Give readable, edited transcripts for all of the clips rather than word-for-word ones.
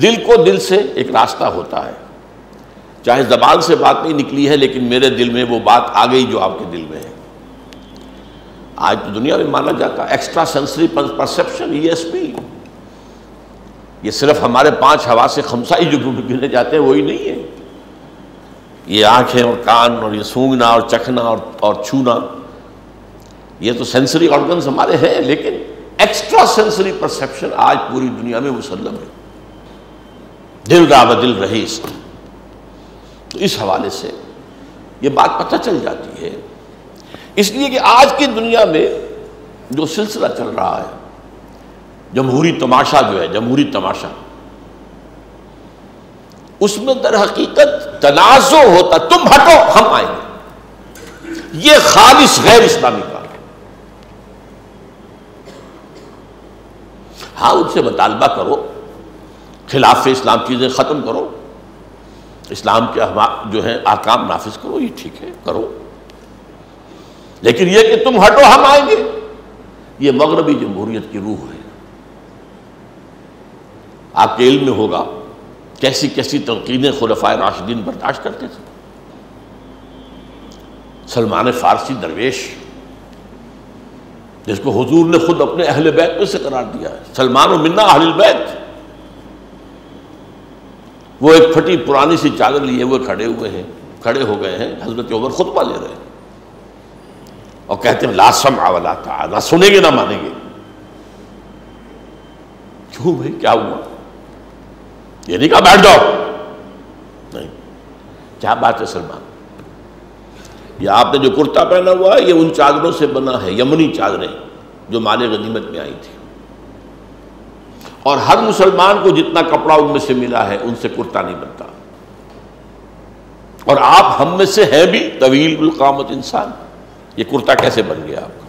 دل کو دل سے ایک راستہ ہوتا ہے، چاہے زبان سے بات نہیں نکلی ہے لیکن میرے دل میں وہ بات آ گئی جو آپ کے دل میں ہے۔ آج تو دنیا میں مانا جاتا ہے ایکسٹرا سینسری پرسیپشن ESP، یہ صرف ہمارے 5 حواس خمسہ جو گنے جاتے ہیں وہی نہیں ہے، یہ آنکھیں اور کان اور یہ سونگنا اور چکھنا اور چھونا، یہ تو سینسری آرگنز ہمارے ہیں، لیکن ایکسٹرا سینسری پرسیپشن آج پوری دنیا میں مسلم ہے، دل را و دل رہی اس کی۔ تو اس حوالے سے یہ بات پتہ چل جاتی ہے، اس لیے کہ آج کی دنیا میں جو سلسلہ چل رہا ہے جمہوری تماشا جو ہے، جمہوری تماشا، اس میں در حقیقت تنازع ہوتا، تم ہٹو ہم آئیں گے، یہ خالص غیر اسلامی کام ہے۔ ہاں ان سے مطالبہ کرو، خلاف اسلام چیزیں ختم کرو، اسلام کے جو ہے احکام نافذ کرو، یہ ٹھیک ہے کرو، لیکن یہ کہ تم ہٹو ہم آئیں گے، یہ مغربی جمہوریت کی روح ہے۔ آپ کے علم میں ہوگا کیسی کیسی تنقیدیں خلفائے راشدین برداشت کرتے تھے۔ سلمان فارسی درویش جس کو حضور نے خود اپنے اہل بیت میں سے قرار دیا ہے، سلمان و منا اہل البیت، وہ ایک پھٹی پرانی سی چادر لیے ہوئے کھڑے ہو گئے ہیں، حضرت عمر خطبہ لے رہے ہیں اور کہتے ہیں لا سمع ولا طاعہ، نہ سنیں گے نہ مانیں گے۔ کیوں بھائی کیا ہوا؟ یہ نہیں کہا بیٹھ جاؤ، نہیں، کیا بات ہے سلمان، یہ آپ نے جو کرتا پہنا ہوا ہے یہ ان چادروں سے بنا ہے، یمنی چادریں جو مال غنیمت میں آئی تھی، اور ہر مسلمان کو جتنا کپڑا ان میں سے ملا ہے ان سے کرتا نہیں بنتا، اور آپ ہم میں سے ہیں بھی طویل القامت انسان، یہ کرتا کیسے بن گیا آپ کا؟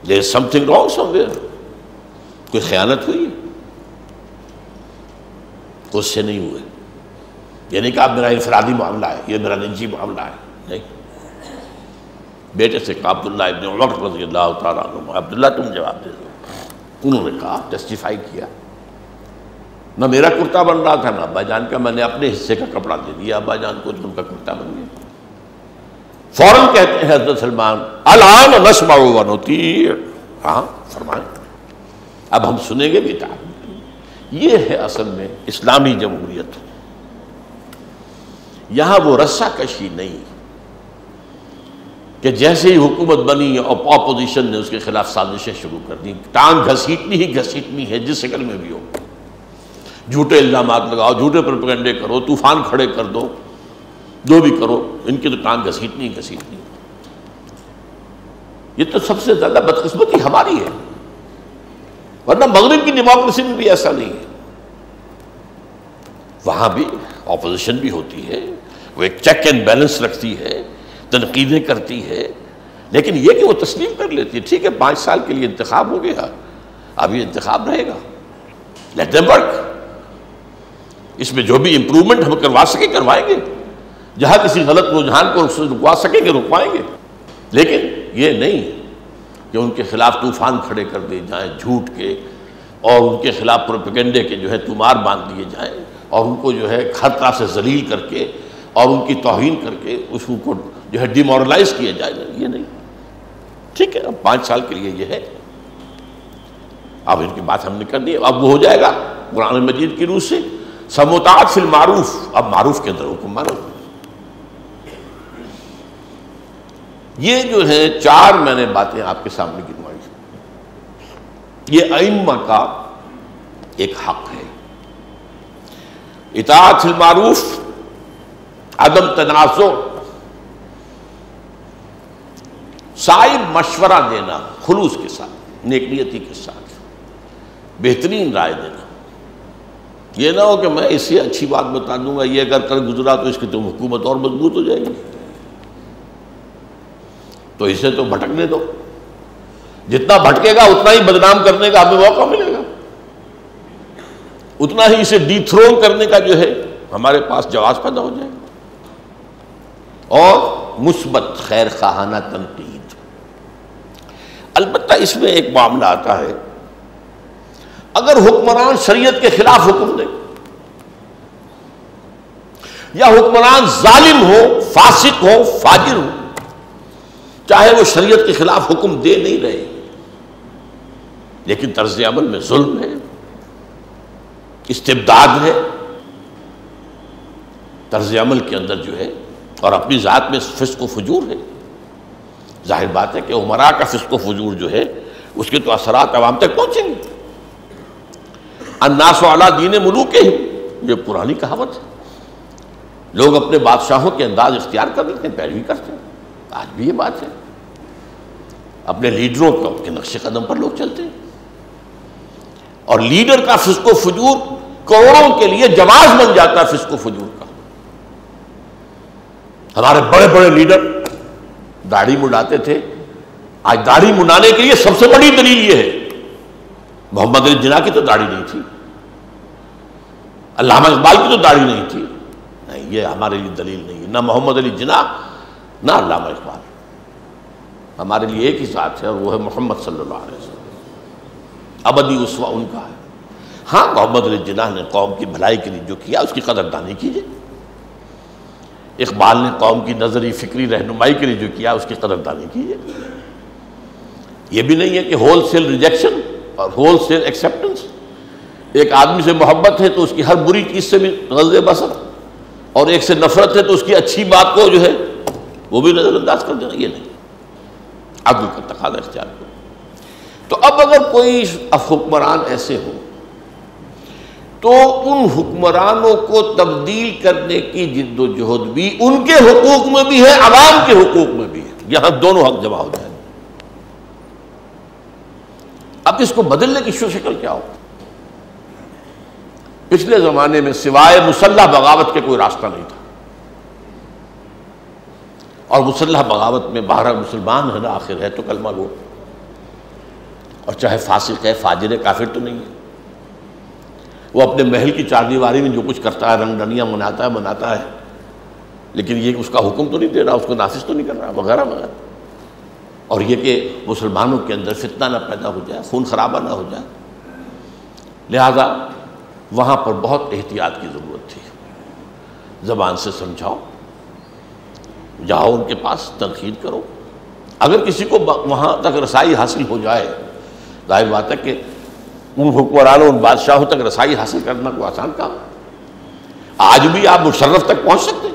there is something wrong somewhere، کوئی خیانت ہوئی ہے؟ اس سے نہیں ہوئے، یہ نہیں کہا میرا انفرادی معاملہ ہے، یہ میرا نجی معاملہ ہے، نہیں، بیٹے سے کہا عبداللہ ابن عمر رضی اللہ تعالیٰ عنہ، عبداللہ تم جواب دے دو، انہوں نے کہا جسٹیفائی کیا، نہ میرا کرتا بن رہا تھا نہ ابا جان کا، میں نے اپنے حصے کا کپڑا دے دیا ابا جان کو، ان کا کرتا بن گیا۔ فوراً کہتے ہیں حضرت سلمان الآن نسمع و نطیع، ہاں فرمائیں اب ہم سنیں گے بھی اطاعت۔ یہ ہے اصل میں اسلامی جمہوریت، یہاں وہ رسہ کشی نہیں کہ جیسے ہی حکومت بنی اور اپوزیشن نے اس کے خلاف سازشیں شروع کر دی، ٹانگ گھسیٹنی ہی گھسیٹنی ہے جس شکل میں بھی ہو، جھوٹے الزامات لگاؤ، جھوٹے پروپیگنڈے کرو، طوفان کھڑے کر دو، جو بھی کرو، ان کی تو ٹانگ گھسیٹنی گھسیٹنی۔ یہ تو سب سے زیادہ بدقسمتی ہماری ہے، ورنہ مغرب کی ڈیموکریسی میں بھی ایسا نہیں ہے، وہاں بھی اپوزیشن بھی ہوتی ہے، وہ ایک چیک اینڈ بیلنس رکھتی ہے، تنقیدیں کرتی ہے، لیکن یہ کہ وہ تسلیم کر لیتی ہے ٹھیک ہے 5 سال کے لیے انتخاب ہو گیا، اب یہ انتخاب رہے گا، لیٹ دیم ورک، اس میں جو بھی امپروومنٹ ہم کروا سکیں کروائیں گے، جہاں کسی غلط رجحان کو رکوا سکیں گے رکوائیں گے، لیکن یہ نہیں کہ ان کے خلاف طوفان کھڑے کر دیے جائیں جھوٹ کے، اور ان کے خلاف پروپیگنڈے کے جو ہے تمار باندھ دیے جائیں، اور ان کو جو ہے ہر طرح سے ذلیل کر کے اور ان کی توہین کر کے اس کو جو ہے ڈیمورلائز کیا جائے، یہ نہیں، ٹھیک ہے اب 5 سال کے لیے یہ ہے، اب ان کی بات ہم نے کرنی ہے، اب وہ ہو جائے گا قرآن مجید کی روح سے سموتاعت فی المعروف، اب معروف کے اندر حکم مانو۔ یہ جو ہے 4 میں نے باتیں آپ کے سامنے گنوائی، یہ ائمہ کا ایک حق ہے، اطاعت فی المعروف، عدم تنازع، صائب مشورہ دینا خلوص کے ساتھ، نیک نیتی کے ساتھ، بہترین رائے دینا، یہ نہ ہو کہ میں اس سے اچھی بات بتا دوں گا، یہ اگر کر گزرا تو اس کی تو حکومت اور مضبوط ہو جائے گی، تو اسے تو بھٹکنے دو، جتنا بھٹکے گا اتنا ہی بدنام کرنے کا ہمیں موقع ملے گا، اتنا ہی اسے ڈی تھرون کرنے کا جو ہے ہمارے پاس جواز پیدا ہو جائے گا۔ اور مثبت خیر خواہانہ تنقید، البتہ اس میں ایک معاملہ آتا ہے، اگر حکمران شریعت کے خلاف حکم دے یا حکمران ظالم ہو، فاسق ہو، فاجر ہو، چاہے وہ شریعت کے خلاف حکم دے نہیں رہے لیکن طرز عمل میں ظلم ہے، استبداد ہے، طرز عمل کے اندر جو ہے اور اپنی ذات میں فسق و فجور ہے، ظاہر بات ہے کہ امراء کا فسق و فجور جو ہے اس کے تو اثرات عوام تک پہنچیں گے۔ الناس علی دین ملوکہم، یہ پرانی کہاوت ہے۔ لوگ اپنے بادشاہوں کے انداز اختیار کر لیتے ہیں، پیروی کرتے ہیں، آج بھی یہ بات ہے۔ اپنے لیڈروں کے نقش قدم پر لوگ چلتے ہیں، اور لیڈر کا فسق و فجور کروڑوں کے لیے جواز بن جاتا ہے فسق و فجور کا۔ ہمارے بڑے بڑے لیڈر داڑھی منڈاتے تھے، آج داڑھی منڈانے کے لیے سب سے بڑی دلیل یہ ہے، محمد علی جناح کی تو داڑھی نہیں تھی، علامہ اقبال کی تو داڑھی نہیں تھی، نہیں، یہ ہمارے لیے دلیل نہیں ہے، نہ محمد علی جناح نہ علامہ اقبال، ہمارے لیے ایک ہی ذات ہے اور وہ ہے محمد صلی اللہ علیہ وسلم، ابدی اسوہ ان کا ہے۔ ہاں، محمد علی جناح نے قوم کی بھلائی کے لیے جو کیا اس کی قدردانی کیجیے، اقبال نے قوم کی نظری فکری رہنمائی کے لیے جو کیا اس کی قدردانی کیجیے۔ یہ بھی نہیں ہے کہ ہول سیل ریجیکشن اور ہول سیل ایکسیپٹنس، ایک آدمی سے محبت ہے تو اس کی ہر بری چیز سے بھی غض بصر، اور ایک سے نفرت ہے تو اس کی اچھی بات کو جو ہے وہ بھی نظر انداز کر دینا، یہ نہیں، عدل کا تقاضا اختیار کرو۔ تو اب اگر کوئی حکمران ایسے ہو تو ان حکمرانوں کو تبدیل کرنے کی جد و جہد بھی ان کے حقوق میں بھی ہے، عوام کے حقوق میں بھی ہے، یہاں دونوں حق جمع ہو جائیں۔ اب اس کو بدلنے کی شکل کیا ہو؟ پچھلے زمانے میں سوائے مسلح بغاوت کے کوئی راستہ نہیں تھا، اور مسلح بغاوت میں بہرحال مسلمان ہے نا، آخر ہے تو کلمہ گو، اور چاہے فاسق ہے، فاجر ہے، کافر تو نہیں ہے، وہ اپنے محل کی چار دیواری میں جو کچھ کرتا ہے، رنگ ڈنیاں مناتا ہے، لیکن یہ اس کا حکم تو نہیں دے رہا، اس کو نافذ تو نہیں کر رہا، وغیرہ وغیرہ۔ اور یہ کہ مسلمانوں کے اندر فتنہ نہ پیدا ہو جائے، خون خرابہ نہ ہو جائے، لہذا وہاں پر بہت احتیاط کی ضرورت تھی۔ زبان سے سمجھاؤ، جاؤ ان کے پاس، تنقید کرو، اگر کسی کو وہاں تک رسائی حاصل ہو جائے، ظاہر بات ہے کہ ان حکمرانوں، ان بادشاہوں تک رسائی حاصل کرنا کوئی آسان کام ہے۔ آج بھی آپ مشرف تک پہنچ سکتے ہیں،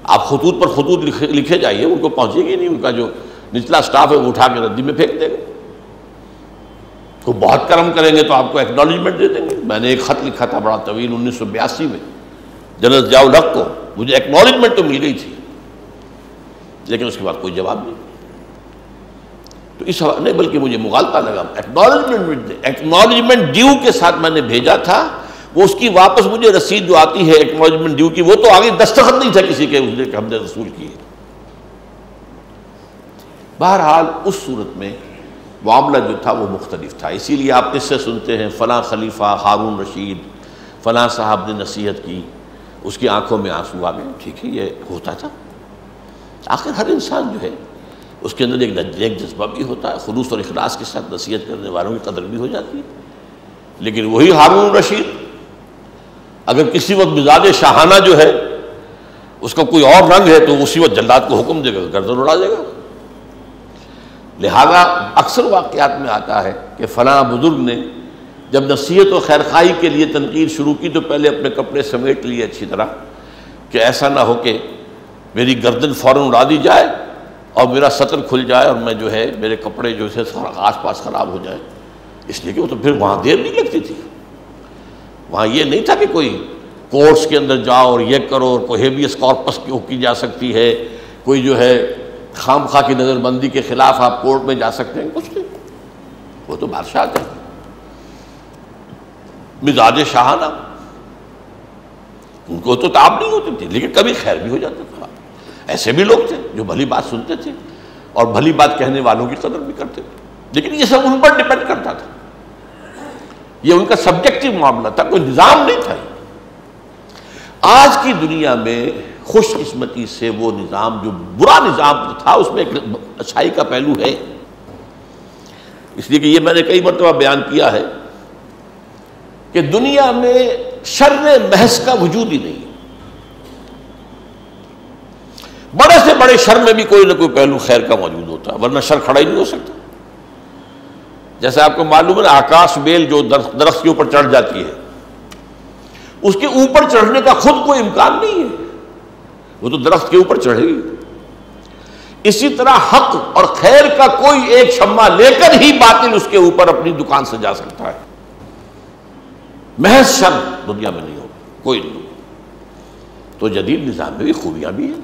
آپ خطوط پر خطوط لکھے جائیے، ان کو پہنچے گی نہیں، ان کا جو نچلا سٹاف ہے وہ اٹھا کے ردی میں پھینک دے گا۔ تو بہت کرم کریں گے تو آپ کو ایکنالجمنٹ دے دیں گے۔ میں نے ایک خط لکھا تھا بڑا طویل 1982 میں جنرل ضیاء الحق کو، مجھے ایکنالجمنٹ تو مل گئی تھی لیکن اس کے بعد کوئی جواب نہیں، تو اس نہیں، بلکہ مجھے مغالطہ لگا، ایکنالجمنٹ ڈیو کے ساتھ میں نے بھیجا تھا، وہ اس کی واپس مجھے رسید جو آتی ہے ایکنالجمنٹ ڈیو کی، وہ تو آگے دستخط نہیں تھا کسی کے، اس نے کہ ہم نے رسول کی ہے۔ بہرحال اس صورت میں معاملہ جو تھا وہ مختلف تھا، اسی لیے آپ قصے سنتے ہیں، فلاں خلیفہ ہارون رشید، فلاں صاحب نے نصیحت کی، اس کی آنکھوں میں آنسو آ گئے، ٹھیک ہے، یہ ہوتا تھا۔ آخر ہر انسان جو ہے اس کے اندر ایک جذبہ بھی ہوتا ہے، خلوص اور اخلاص کے ساتھ نصیحت کرنے والوں کی قدر بھی ہو جاتی ہے، لیکن وہی ہارون رشید اگر کسی وقت مزاج شاہانہ جو ہے اس کا کوئی اور رنگ ہے تو اسی وقت جلاد کو حکم دے گا، گردن اڑا دے گا۔ لہذا اکثر واقعات میں آتا ہے کہ فلاں بزرگ نے جب نصیحت و خیرخواہی کے لیے تنقید شروع کی تو پہلے اپنے کپڑے سمیٹ لیے اچھی طرح کہ ایسا نہ ہو کہ میری گردن فوراً اڑا دی جائے اور میرا سطر کھل جائے اور میں جو ہے میرے کپڑے جو ہے آس پاس خراب ہو جائے، اس لیے کہ وہ تو پھر وہاں دیر نہیں لگتی تھی، وہاں یہ نہیں تھا کہ کوئی کورٹس کے اندر جاؤ اور یہ کرو، اور کوئی ہیبیس کارپس کی جا سکتی ہے، کوئی جو ہے خام خواہ کی نظر بندی کے خلاف آپ کورٹ میں جا سکتے ہیں، کچھ نہیں، وہ تو بادشاہ تھے، مزاج شاہانہ، ان کو تو تاب نہیں ہوتی تھی، لیکن کبھی خیر بھی ہو جاتا تھا۔ ایسے بھی لوگ تھے جو بھلی بات سنتے تھے اور بھلی بات کہنے والوں کی قدر بھی کرتے تھے، لیکن یہ سب ان پر ڈیپینڈ کرتا تھا، یہ ان کا سبجیکٹو معاملہ تھا، کوئی نظام نہیں تھا۔ آج کی دنیا میں خوش قسمتی سے وہ نظام جو برا نظام تھا اس میں ایک اچھائی کا پہلو ہے، اس لیے کہ یہ میں نے کئی مرتبہ بیان کیا ہے کہ دنیا میں شر محض کا وجود ہی نہیں ہے. بڑے سے بڑے شر میں بھی کوئی نہ کوئی پہلو خیر کا موجود ہوتا ہے، ورنہ شر کھڑا ہی نہیں ہو سکتا. جیسے آپ کو معلوم ہے آکاش بیل جو درخت کے اوپر چڑھ جاتی ہے، اس کے اوپر چڑھنے کا خود کوئی امکان نہیں ہے، وہ تو درخت کے اوپر چڑھے گی. اسی طرح حق اور خیر کا کوئی ایک شمع لے کر ہی باطل اس کے اوپر اپنی دکان سے جا سکتا ہے. محض شر دنیا میں نہیں ہوگا، کوئی نہیں. تو جدید نظام میں بھی خوبیاں بھی ہیں.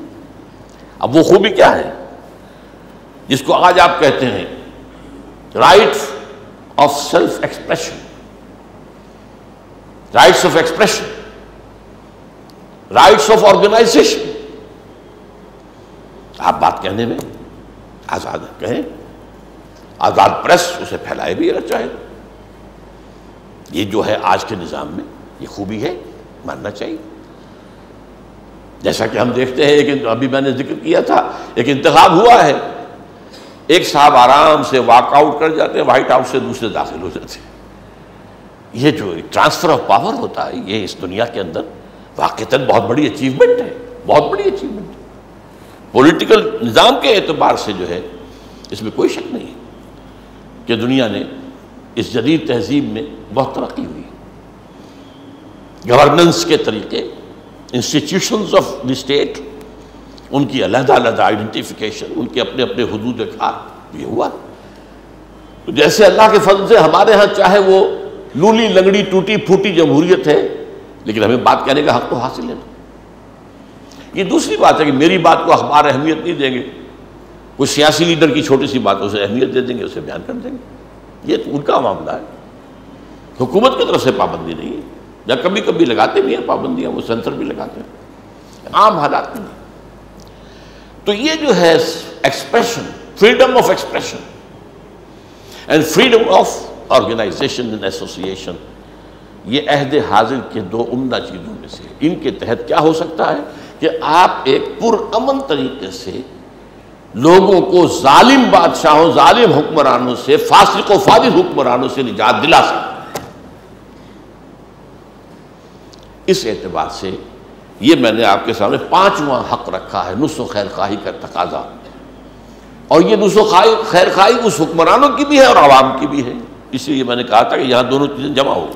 اب وہ خوبی کیا ہے جس کو آج آپ کہتے ہیں right of self expression, rights of expression, rights of organisation. آپ بات کہنے میں آزاد کہیں، آزاد پریس اسے پھیلائے بھی اگر چاہے. یہ جو ہے آج کے نظام میں یہ خوبی ہے، ماننا چاہیے. جیسا کہ ہم دیکھتے ہیں کہ ابھی میں نے ذکر کیا تھا ایک انتخاب ہوا ہے، ایک صاحب آرام سے واک آؤٹ کر جاتے ہیں، وائٹ ہاؤس سے دوسرے داخل ہو جاتے ہیں. یہ جو ٹرانسفر آف پاور ہوتا ہے یہ اس دنیا کے اندر واقعتاً بہت بڑی اچیومنٹ ہے، بہت بڑی اچیومنٹ ہے. پولیٹیکل نظام کے اعتبار سے جو ہے اس میں کوئی شک نہیں ہے کہ دنیا نے اس جدید تہذیب میں بہت ترقی ہوئی. گورننس کے طریقے، انسٹیٹیوشنز آف دی اسٹیٹ، ان کی علیحدہ علیحدہ آئیڈینٹیفیکیشن، ان کے اپنے اپنے حدود کار، یہ ہوا. تو جیسے اللہ کے فضل سے ہمارے ہاں چاہے وہ لولی لنگڑی ٹوٹی پھوٹی جمہوریت ہے، لیکن ہمیں بات کہنے کا حق تو حاصل ہے. یہ دوسری بات ہے کہ میری بات کو اخبار اہمیت نہیں دیں گے، کوئی سیاسی لیڈر کی چھوٹی سی بات اسے اہمیت دے دیں گے، اسے بیان کر دیں گے. یہ تو ان کا معاملہ ہے، حکومت کی طرف سے پابندی نہیں ہے. یا کبھی کبھی لگاتے بھی ہیں پابندیاں، وہ سینسر بھی لگاتے ہیں، عام حالات میں. تو یہ جو ہے expression, freedom of expression and freedom of organisation and association, یہ عہد حاضر کے دو عمدہ چیزوں میں سے. ان کے تحت کیا ہو سکتا ہے کہ آپ ایک پرامن طریقے سے لوگوں کو ظالم بادشاہوں، ظالم حکمرانوں سے، فاسق و فاجر حکمرانوں سے نجات دلا سکتے. اس اعتبار سے یہ میں نے آپ کے سامنے 5واں حق رکھا ہے، نصح و خیر خواہی کا تقاضا. اور یہ نصح و خیر خواہی اس حکمرانوں کی بھی ہے اور عوام کی بھی ہے. اس لیے میں نے کہا تھا کہ یہاں دونوں چیزیں جمع ہو.